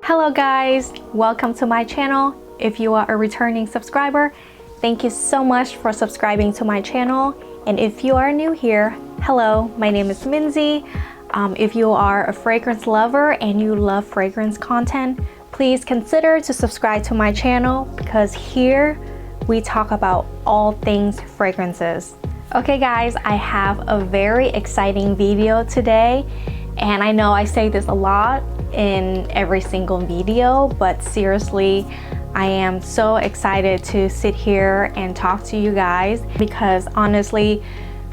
Hello guys, welcome to my channel. If you are a returning subscriber, thank you so much for subscribing to my channel. And if you are new here, hello, my name is Minzy. If you are a fragrance lover and you love fragrance content, please consider to subscribe to my channel because here we talk about all things fragrances. Okay guys, I have a very exciting video today, and I know I say this a lot in every single video, but seriously, I am so excited to sit here and talk to you guys because honestly,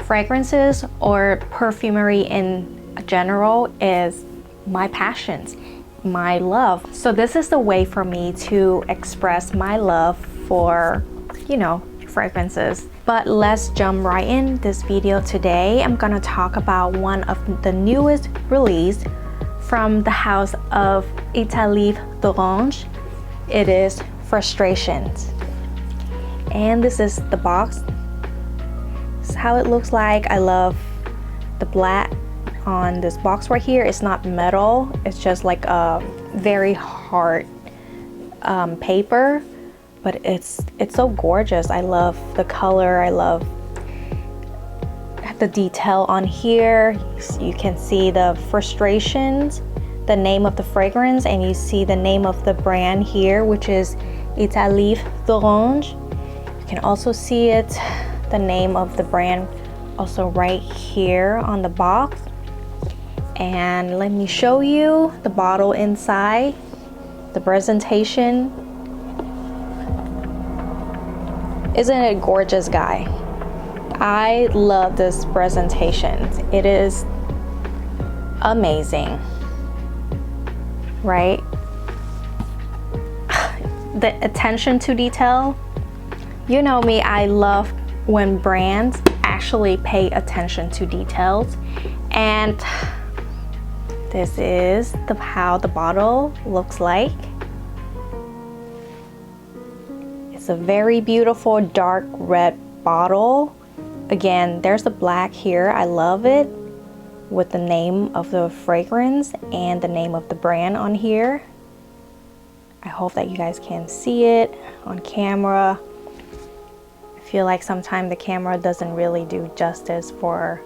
fragrances or perfumery in general is my passions, my love. So this is the way for me to express my love for, fragrances. But let's jump right in this video today. I'm gonna talk about one of the newest release from the house of Etat Libre. It is Frustrations. And this is the box. This is how it looks like. I love the black on this box right here. It's not metal, it's just like a very hard paper, but it's so gorgeous. I love the color. I love the detail on here. You can see the Frustrations, the name of the fragrance, and you see the name of the brand here, which is Etat Libre. You can also see it, the name of the brand, also right here on the box. And let me show you the bottle inside, the presentation. Isn't it gorgeous, guy? I love this presentation. It is amazing, right? The attention to detail. You know me, I love when brands actually pay attention to details. And this is how the bottle looks like. It's a very beautiful dark red bottle. Again, there's the black here. I love it, with the name of the fragrance and the name of the brand on here. I hope that you guys can see it on camera. I feel like sometimes the camera doesn't really do justice for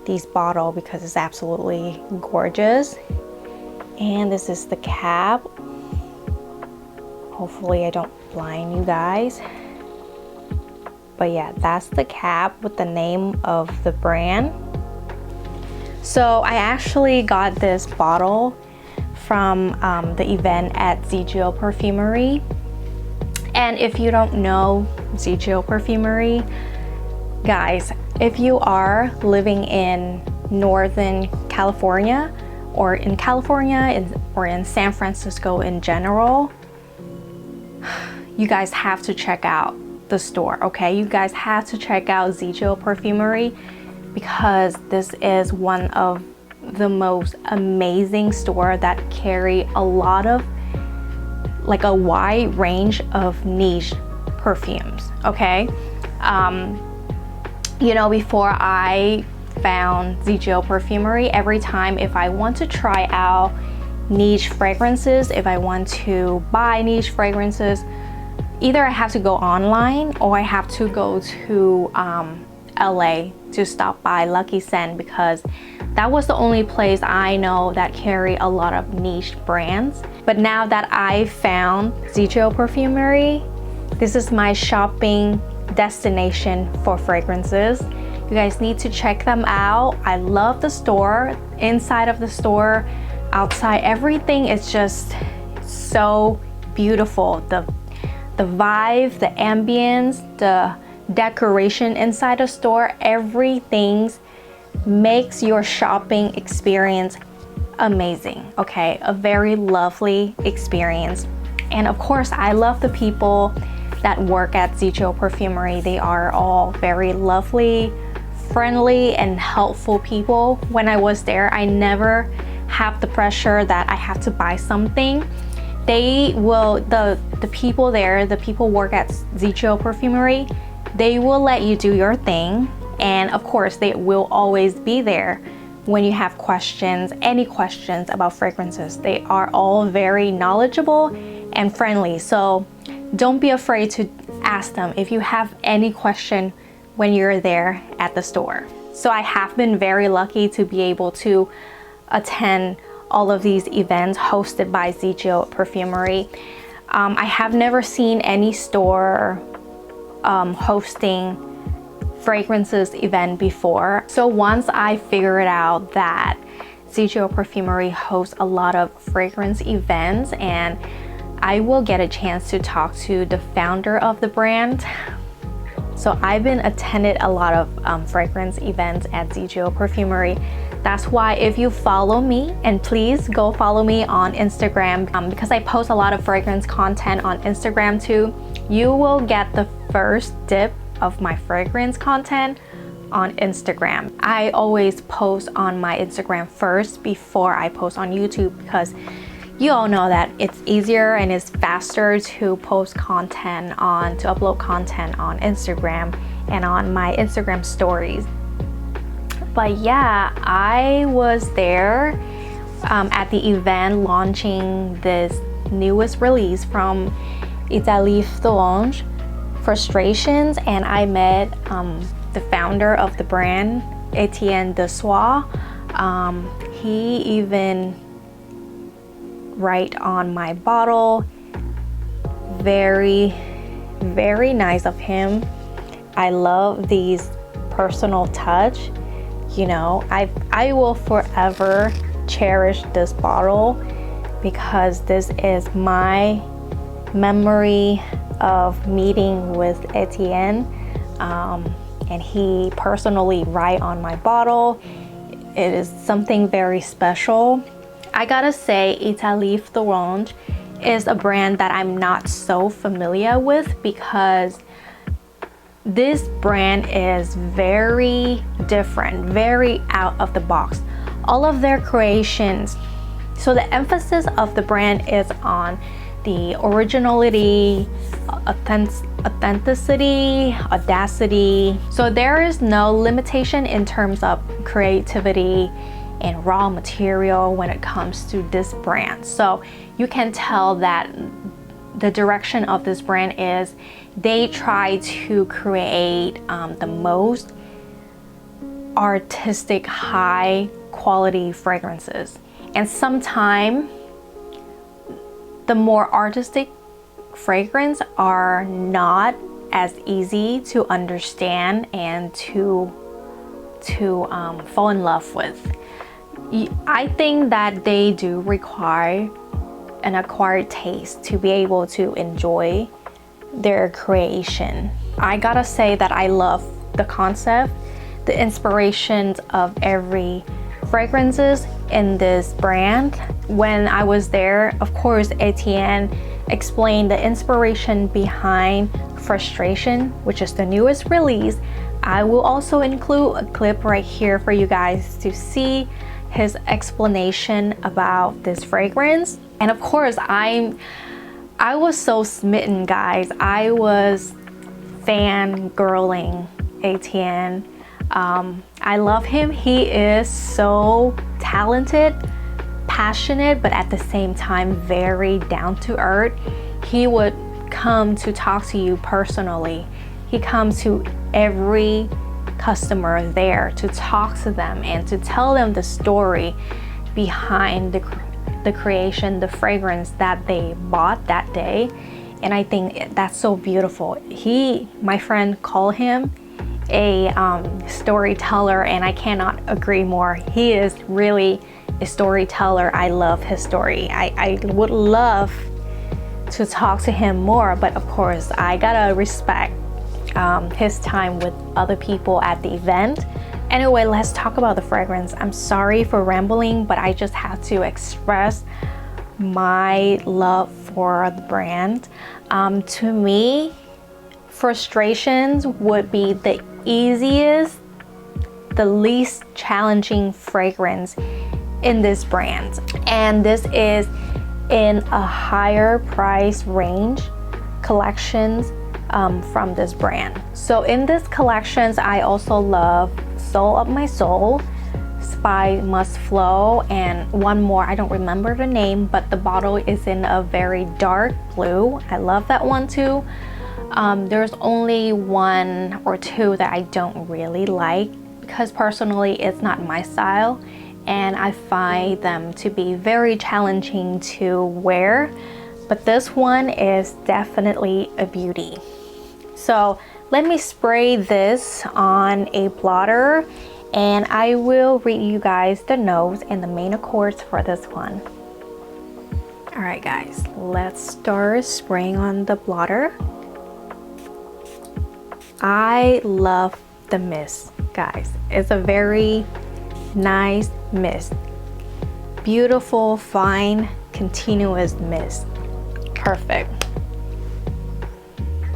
these bottles because it's absolutely gorgeous. And this is the cap. Hopefully I don't blind you guys. But yeah, that's the cap with the name of the brand. So I actually got this bottle from the event at ZGO Perfumery. And if you don't know ZGO Perfumery, guys, if you are living in Northern California or in California or in San Francisco in general, you guys have to check out the store, okay? You guys have to check out ZGO Perfumery because this is one of the most amazing store that carry a lot of, like a wide range of niche perfumes, okay? Before I found ZGO Perfumery, every time if I want to try out niche fragrances, if I want to buy niche fragrances, either I have to go online or I have to go to LA to stop by Lucky Scent because that was the only place I know that carry a lot of niche brands. But now that I found ZGO Perfumery, this is my shopping destination for fragrances. You guys need to check them out. I love the store. Inside of the store, outside, everything is just so beautiful. The vibe, the ambience, the decoration inside the store, everything makes your shopping experience amazing, okay? A very lovely experience. And of course, I love the people that work at ZGO Perfumery. They are all very lovely, friendly, and helpful people. When I was there, I never have the pressure that I have to buy something. They will, the people there, the people work at ZGO Perfumery, they will let you do your thing. And of course, they will always be there when you have questions, any questions about fragrances. They are all very knowledgeable and friendly. So don't be afraid to ask them if you have any question when you're there at the store. So I have been very lucky to be able to attend all of these events hosted by ZGO Perfumery. I have never seen any store hosting fragrances event before. So once I figured out that ZGO Perfumery hosts a lot of fragrance events, and I will get a chance to talk to the founder of the brand. So I've been attended a lot of fragrance events at ZGO Perfumery. That's why if you follow me, and please go follow me on Instagram, because I post a lot of fragrance content on Instagram too, you will get the first dip of my fragrance content on Instagram. I always post on my Instagram first before I post on YouTube, because you all know that it's easier and it's faster to post content to upload content on Instagram and on my Instagram stories. But yeah, I was there at the event launching this newest release from Etat Libre, Frustrations, and I met the founder of the brand, Etienne Dessois. He even write on my bottle. Very, very nice of him. I love these personal touch. You know, I will forever cherish this bottle because this is my memory of meeting with Etienne, and he personally write on my bottle. It is something very special. I gotta say, Etat Libre is a brand that I'm not so familiar with, because this brand is very different, very out of the box. All of their creations, so the emphasis of the brand is on the originality, authenticity, audacity. So there is no limitation in terms of creativity and raw material when it comes to this brand. So you can tell that the direction of this brand is they try to create the most artistic, high quality fragrances. And sometimes the more artistic fragrance are not as easy to understand and to fall in love with. I think that they do require an acquired taste to be able to enjoy their creation. I gotta say that I love the concept, the inspirations of every fragrances in this brand. When I was there, of course, Etienne explained the inspiration behind Frustration, which is the newest release. I will also include a clip right here for you guys to see his explanation about this fragrance. And of course, I was so smitten, guys. I was fangirling Etienne. I love him. He is so talented, passionate, but at the same time very down to earth. He would come to talk to you personally. He comes to every customer there to talk to them and to tell them the story behind the creation, the fragrance that they bought that day. And I think that's so beautiful. My friend called him a storyteller, and I cannot agree more. He is really a storyteller. I love his story. I would love to talk to him more, but of course I gotta respect his time with other people at the event. Anyway, let's talk about the fragrance. I'm sorry for rambling, but I just have to express my love for the brand. To me, Frustrations would be the easiest, the least challenging fragrance in this brand. And this is in a higher price range collections from this brand. So in this collections, I also love Soul of My Soul, Spy Must Flow, and one more, I don't remember the name, but the bottle is in a very dark blue. I love that one too. There's only one or two that I don't really like because personally it's not my style, and I find them to be very challenging to wear. But this one is definitely a beauty. So let me spray this on a blotter, and I will read you guys the notes and the main accords for this one. All right guys, let's start spraying on the blotter. I love the mist, guys. It's a very nice mist. Beautiful, fine, continuous mist. Perfect.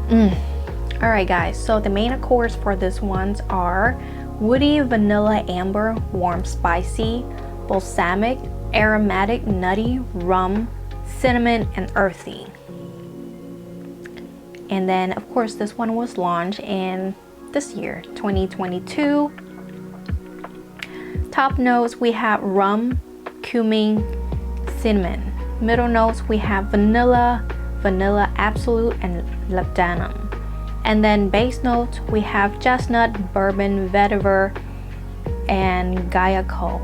All right guys, so the main accords for this ones are woody, vanilla, amber, warm, spicy, balsamic, aromatic, nutty, rum, cinnamon, and earthy. And then of course this one was launched in this year, 2022. Top notes we have rum, cumin, cinnamon. Middle notes we have vanilla, vanilla absolute, and labdanum. And then base notes we have chestnut, bourbon, vetiver, and guaiacol.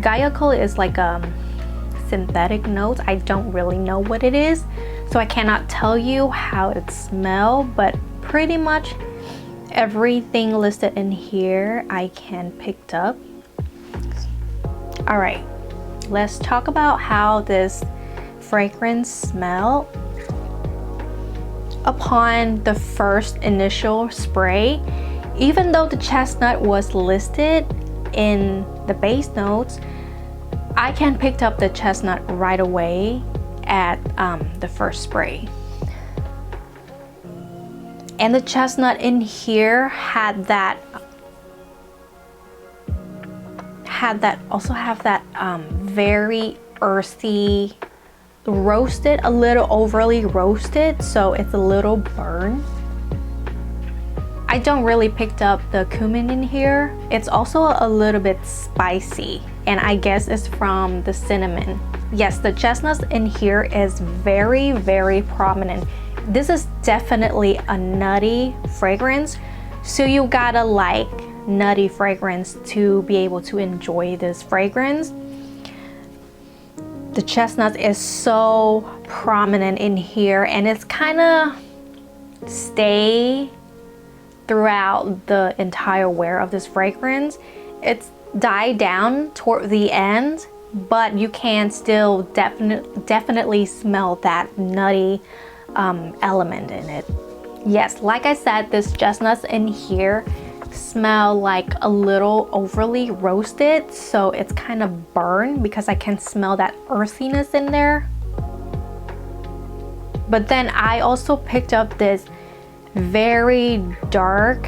Guaiacol is like synthetic notes. I don't really know what it is, so I cannot tell you how it smells, but pretty much everything listed in here I can pick up. All right, let's talk about how this fragrance smells. Upon the first initial spray, even though the chestnut was listed in the base notes, I can pick up the chestnut right away at the first spray. And the chestnut in here had that very earthy, roasted, a little overly roasted, so it's a little burn. I don't really picked up the cumin in here. It's also a little bit spicy, and I guess it's from the cinnamon. Yes, the chestnuts in here is very, very prominent. This is definitely a nutty fragrance, so you gotta like nutty fragrance to be able to enjoy this fragrance. The chestnut is so prominent in here, and it's kind of stay throughout the entire wear of this fragrance. It's died down toward the end, but you can still definitely smell that nutty element in it. Yes, like I said, this chestnuts in here smell like a little overly roasted, so it's kind of burned because I can smell that earthiness in there. But then I also picked up this very dark,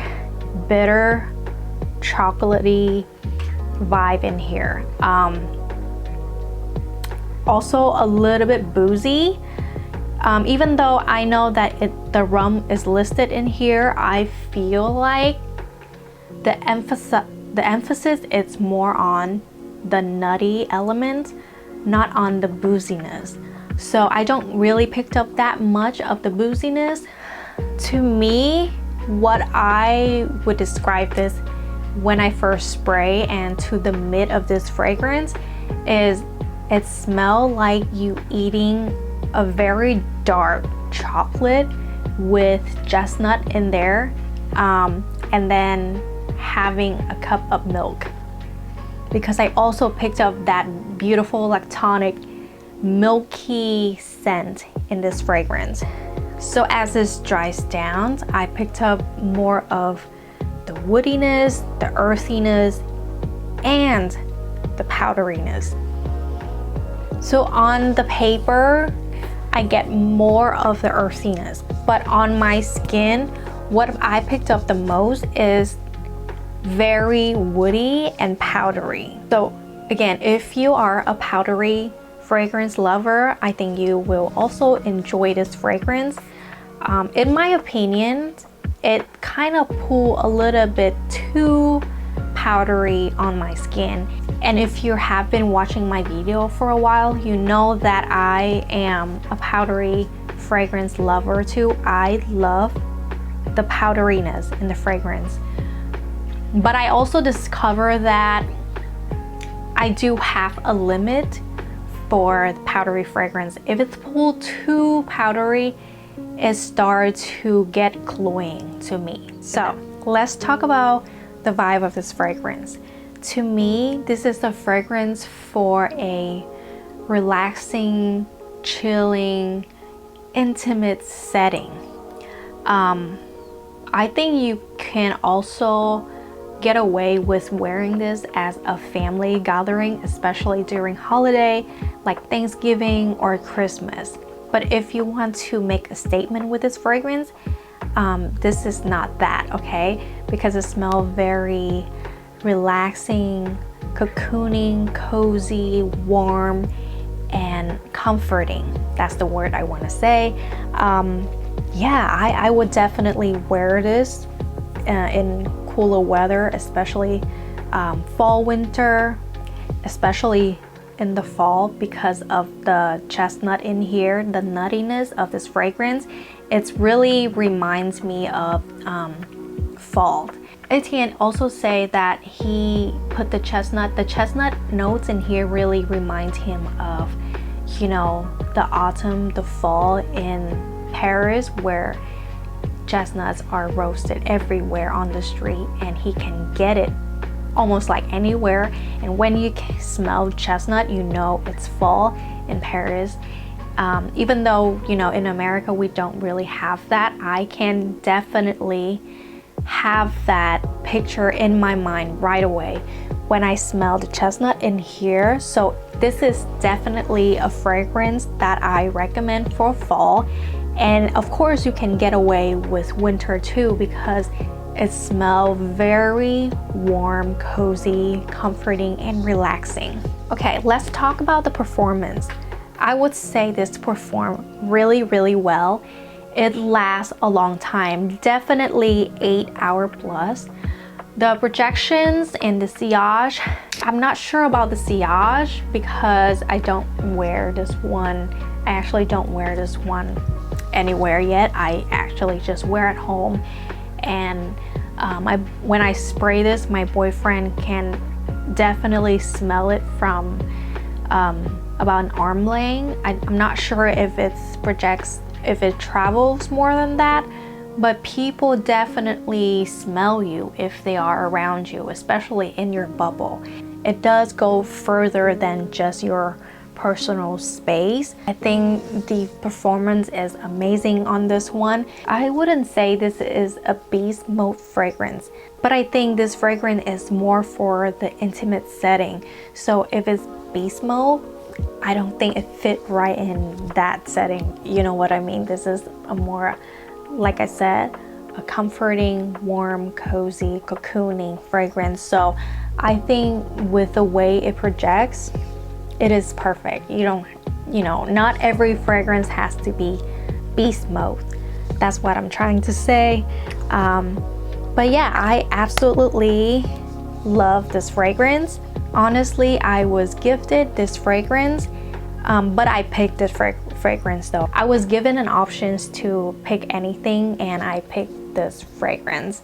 bitter, chocolatey vibe in here. Also a little bit boozy. Even though I know that the rum is listed in here, I feel like the emphasis is more on the nutty element, not on the booziness. So I don't really pick up that much of the booziness. To me, what I would describe this when I first spray and to the mid of this fragrance is it smells like you eating a very dark chocolate with chestnut in there, and then having a cup of milk, because I also picked up that beautiful lactonic milky scent in this fragrance. So as this dries down, I picked up more of the woodiness, the earthiness, and the powderiness. So on the paper, I get more of the earthiness, but on my skin, what I picked up the most is very woody and powdery. So again, if you are a powdery fragrance lover, I think you will also enjoy this fragrance. In my opinion, it kind of pulled a little bit too powdery on my skin. And if you have been watching my video for a while, you know that I am a powdery fragrance lover too. I love the powderiness in the fragrance. But I also discovered that I do have a limit for the powdery fragrance. If it's pulled too powdery, it starts to get cloying to me. So let's talk about the vibe of this fragrance. To me, this is the fragrance for a relaxing, chilling, intimate setting. I think you can also get away with wearing this as a family gathering, especially during holiday like Thanksgiving or Christmas. But if you want to make a statement with this fragrance, this is not that, okay? Because it smells very relaxing, cocooning, cozy, warm, and comforting. That's the word I want to say. Yeah, I would definitely wear this in cooler weather, especially fall, winter, especially in the fall, because of the chestnut in here, the nuttiness of this fragrance. It really reminds me of fall. Etienne also say that he put the chestnut notes in here really remind him of, you know, the autumn, the fall in Paris, where chestnuts are roasted everywhere on the street, and he can get it almost like anywhere. And when you smell chestnut, you know it's fall in Paris. Even though, you know, in America we don't really have that, I can definitely have that picture in my mind right away when I smell the chestnut in here. So this is definitely a fragrance that I recommend for fall. And of course you can get away with winter too, because it smells very warm, cozy, comforting, and relaxing. Okay, let's talk about the performance. I would say this performed really, really well. It lasts a long time, definitely 8 hours plus. The projections and the sillage, I'm not sure about the sillage because I don't wear this one. I actually don't wear this one anywhere yet. I actually just wear at home. And when I spray this, my boyfriend can definitely smell it from about an arm length. I'm not sure if if it travels more than that, but people definitely smell you if they are around you, especially in your bubble. It does go further than just your personal space. I think the performance is amazing on this one. I wouldn't say this is a beast mode fragrance, but I think this fragrance is more for the intimate setting. So if it's beast mode, I don't think it fit right in that setting. You know what I mean? This is a more, like I said, a comforting, warm, cozy, cocooning fragrance. So I think with the way it projects, it is perfect. You know, not every fragrance has to be beast mode. That's what I'm trying to say. But yeah, I absolutely love this fragrance. Honestly, I was gifted this fragrance, but I picked this fragrance though. I was given an options to pick anything, and I picked this fragrance.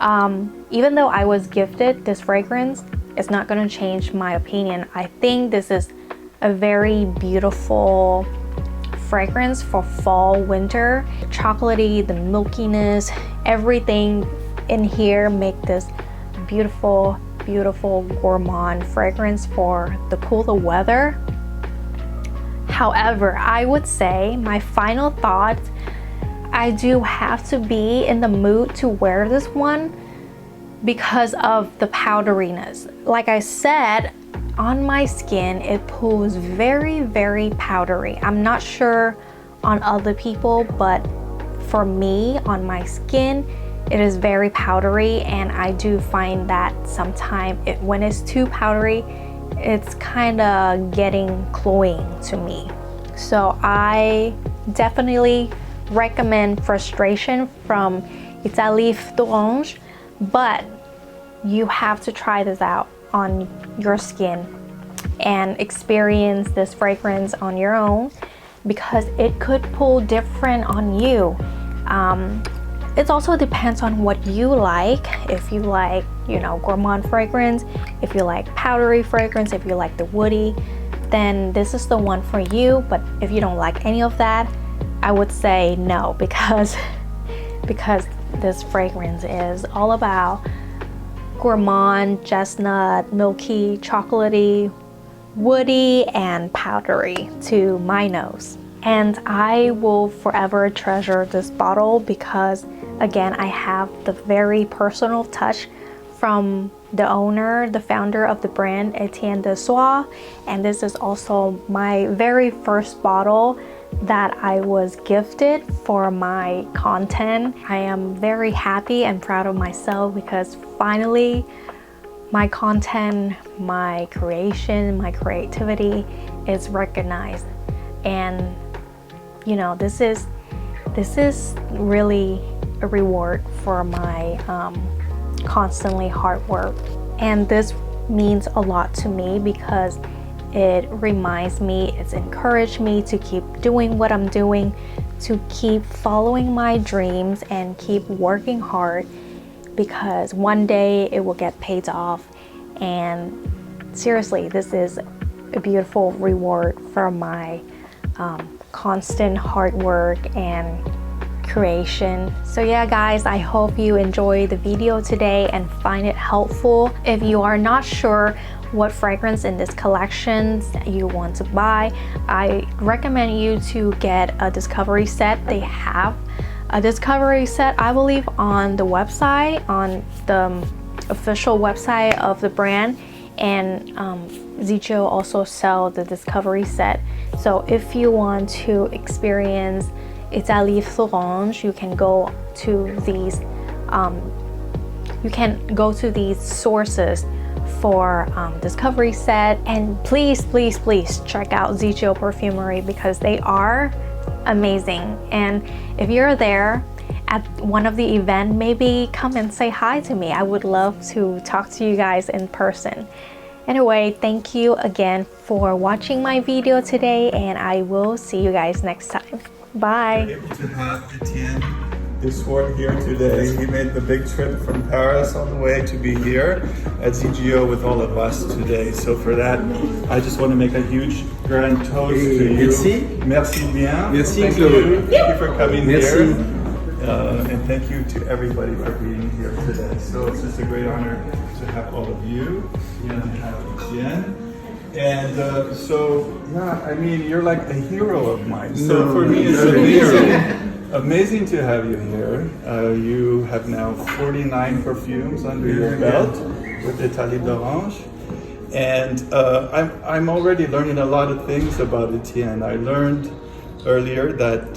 Even though I was gifted this fragrance, it's not going to change my opinion. I think this is a very beautiful fragrance for fall, winter. Chocolatey, the milkiness, everything in here make this beautiful, beautiful gourmand fragrance for the cooler weather. However, I would say my final thought, I do have to be in the mood to wear this one because of the powderiness. Like I said, on my skin it pulls very, very powdery. I'm not sure on other people, but for me, on my skin, it is very powdery, and I do find that sometimes when it's too powdery, it's kind of getting cloying to me. So I definitely recommend Frustration from Etat Libre, but you have to try this out on your skin and experience this fragrance on your own, because it could pull different on you. It also depends on what you like. If you like, gourmand fragrance, if you like powdery fragrance, if you like the woody, then this is the one for you. But if you don't like any of that, I would say no, because this fragrance is all about gourmand, chestnut, milky, chocolatey, woody, and powdery to my nose. And I will forever treasure this bottle because, again, I have the very personal touch from the owner, the founder of the brand, Etienne Desois. And this is also my very first bottle that I was gifted for my content. I am very happy and proud of myself because finally my content, my creation, my creativity is recognized. And this is really a reward for my constantly hard work. And this means a lot to me because it reminds me, it's encouraged me to keep doing what I'm doing, to keep following my dreams and keep working hard, because one day it will get paid off. And seriously, this is a beautiful reward for my constant hard work and creation. So yeah guys, I hope you enjoyed the video today and find it helpful. If you are not sure what fragrance in this collection you want to buy, I recommend you to get a discovery set. They have a discovery set, I believe, on the website, on the official website of the brand, and Zigio also sell the discovery set. So if you want to experience Etat Libre Orange, you can go to these sources for discovery set. And please check out Zigio Perfumery because they are amazing. And if you're there at one of the event, maybe come and say hi to me. I would love to talk to you guys in person. Anyway, thank you again for watching my video today, and I will see you guys next time. Bye. We're able to have Etienne Desois here today. He made the big trip from Paris all the way to be here at Zigio with all of us today. So for that, I just want to make a huge grand toast to you. Merci. Merci bien. Merci, thank Chloé. you. Thank you for coming Merci. here. And thank you to everybody for being here today. So it's just a great honor to have all of you and to have Etienne. And you're like a hero of mine. So for me, it's amazing to have you here. You have now 49 perfumes under your belt with Etat Libre. And I'm already learning a lot of things about Etienne. I learned earlier that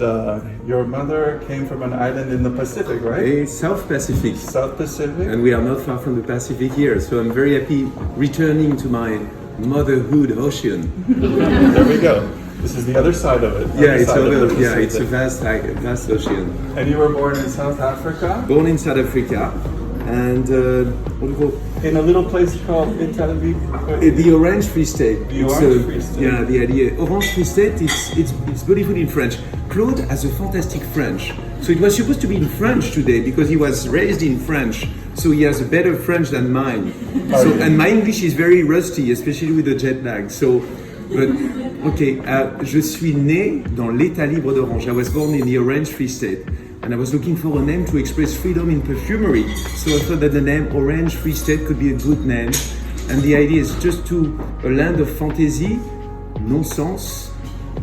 your mother came from an island in the Pacific, right? South Pacific. South Pacific. And we are not far from the Pacific here, so I'm very happy returning to my motherhood ocean. There we go. This is the other side of it. It's a vast ocean. And you were born in South Africa? Born in South Africa, and in a little place called Etat Libre. The Orange Free State. The Orange Free State. Yeah, the idea. Orange Free State, it's beautiful in French. Claude has a fantastic French. So it was supposed to be in French today because he was raised in French. So he has a better French than mine. And my English is very rusty, especially with the jet lag. Je suis né dans l'État Libre d'Orange. I was born in the Orange Free State. And I was looking for a name to express freedom in perfumery. So I thought that the name Orange Free State could be a good name. And the idea is just a land of fantasy, non-sens,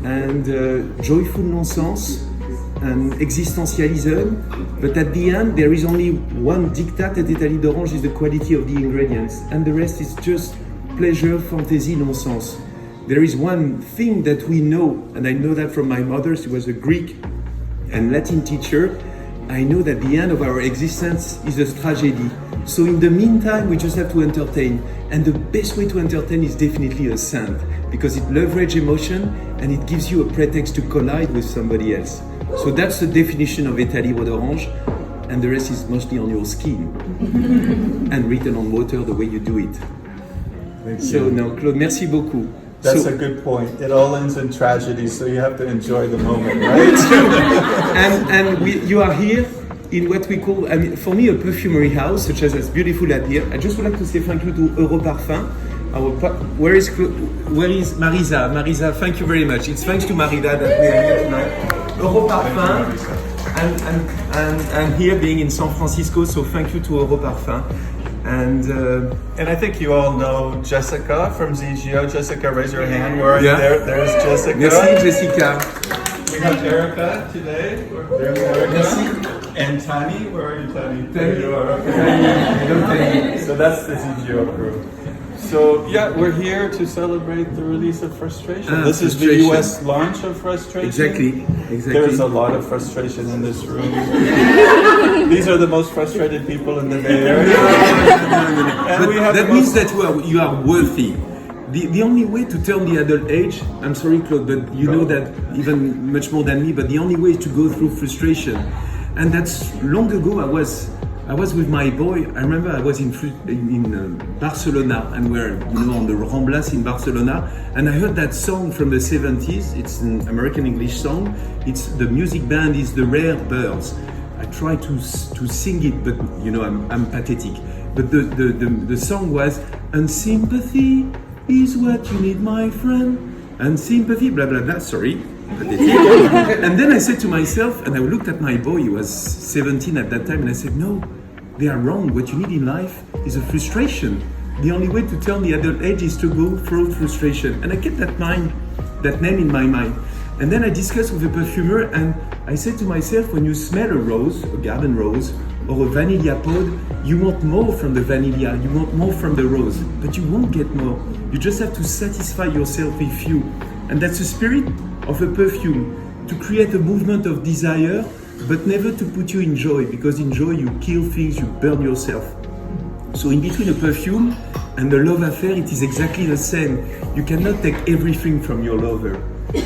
and joyful non-sens, and existentialism. But at the end, there is only one diktat at Etat Libre d'Orange, is the quality of the ingredients. And the rest is just pleasure, fantasy, non-sens. There is one thing that we know, and I know that from my mother. She was a Greek and Latin teacher. I know that the end of our existence is a tragedy. So in the meantime, we just have to entertain. And the best way to entertain is definitely a scent, because it leverages emotion and it gives you a pretext to collide with somebody else. So that's the definition of Etat Libre d'Orange, and the rest is mostly on your skin and written on water the way you do it. So no, Claude, merci beaucoup. That's So- a good point. It all ends in tragedy, so you have to enjoy the moment, right? It's true. You are here in what we call, I mean, for me, a perfumery house, such as beautiful at here. I just would like to say thank you to Europarfum. Where is Marisa? Marisa, thank you very much. It's thanks to Marida that we are here tonight. Europarfum, and here being in San Francisco, so thank you to Europarfum. And I think you all know Jessica from ZGO. Jessica, raise your hand. Where are Yeah. you? There's Jessica. Merci Jessica. We have Erica today. There's Erica. Merci. And Tani. Where are you, Tani? Tani. There you are. Okay. Hello, Tani. So that's the ZGO crew. So yeah, we're here to celebrate the release of Frustration. This is the Frustration. US launch of Frustration. Exactly. There's a lot of frustration in this room. These are the most frustrated people in the Bay Area. And we have That the means most- that you are worthy. The only way to turn the adult age, I'm sorry Claude, but you know that even much more than me, but the only way is to go through frustration. And that's long ago. I was with my boy. I remember I was in Barcelona, and we're on the Ramblas in Barcelona, and I heard that song from the 70s. It's an American English song. The music band is the Rare Birds. I try to sing it, but I'm pathetic. But the song was, "And sympathy is what you need, my friend. And sympathy, blah blah blah." Sorry. And then I said to myself, and I looked at my boy, he was 17 at that time, and I said, no, they are wrong. What you need in life is a frustration. The only way to turn the adult age is to go through frustration. And I kept that name in my mind. And then I discussed with a perfumer, and I said to myself, when you smell a rose, a garden rose, or a vanilla pod, you want more from the vanilla, you want more from the rose, but you won't get more. You just have to satisfy yourself with few. And that's the spirit of a perfume, to create a movement of desire, but never to put you in joy, because in joy you kill things, you burn yourself. So in between a perfume and a love affair, it is exactly the same. You cannot take everything from your lover.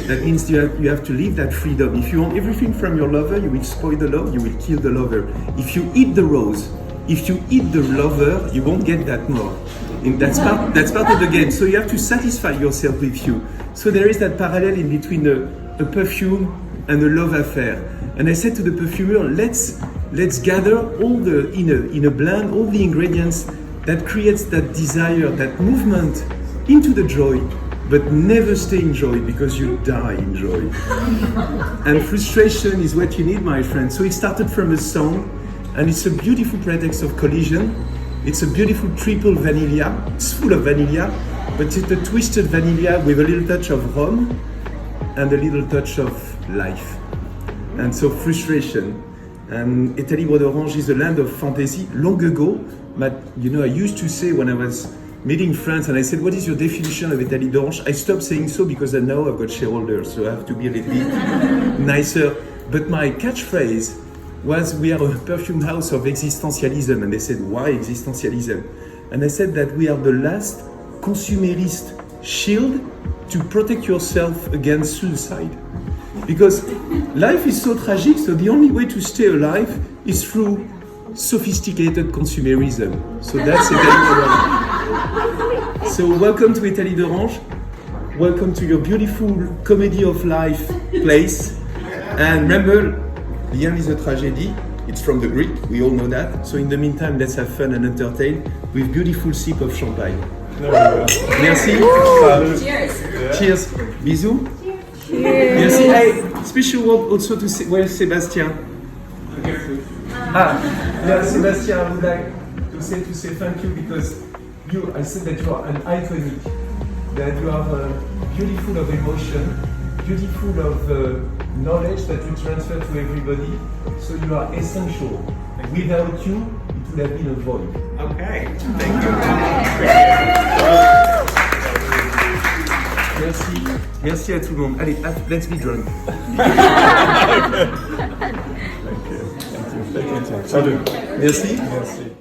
That means you have to leave that freedom. If you want everything from your lover, you will spoil the love, you will kill the lover. If you eat the rose, if you eat the lover, you won't get that more. And that's part of the game. So you have to satisfy yourself with you. So there is that parallel in between a perfume and a love affair. And I said to the perfumer, let's gather all in a blend all the ingredients that creates that desire, that movement into the joy, but never stay in joy, because you die in joy. And frustration is what you need, my friend. So it started from a song, and it's a beautiful pretext of collision. It's a beautiful triple vanilla. It's full of vanilla, but it's a twisted vanilla with a little touch of rum and a little touch of life. And so frustration. And Etat Libre d'Orange is a land of fantasy. Long ago, but I used to say when I was meeting friends and I said, what is your definition of Etat Libre d'Orange? I stopped saying so because I know I've got shareholders, so I have to be a little bit nicer. But my catchphrase was, we are a perfume house of existentialism. And they said, why existentialism? And I said that we are the last consumerist shield to protect yourself against suicide. Because life is so tragic, so the only way to stay alive is through sophisticated consumerism. So that's Etat Libre. So welcome to Etat Libre d'Orange. Welcome to your beautiful comedy of life place. And remember, the end is a tragedy. It's from the Greek, we all know that. So in the meantime, let's have fun and entertain with beautiful sip of champagne. There we go. Merci. Salud. Cheers. Yeah. Cheers. Bisous. Merci. Hey, special word also to where's Sébastien? Yeah, Sébastien, I would like to say thank you, because I said that you are an iconic, that you are beautiful of emotion, beautiful of knowledge that you transfer to everybody. So you are essential. Without you, it would have been a void. Okay, thank you. Merci. Merci à tout le monde. Allez, let's be drunk. Thank you. Salut. Merci. Merci.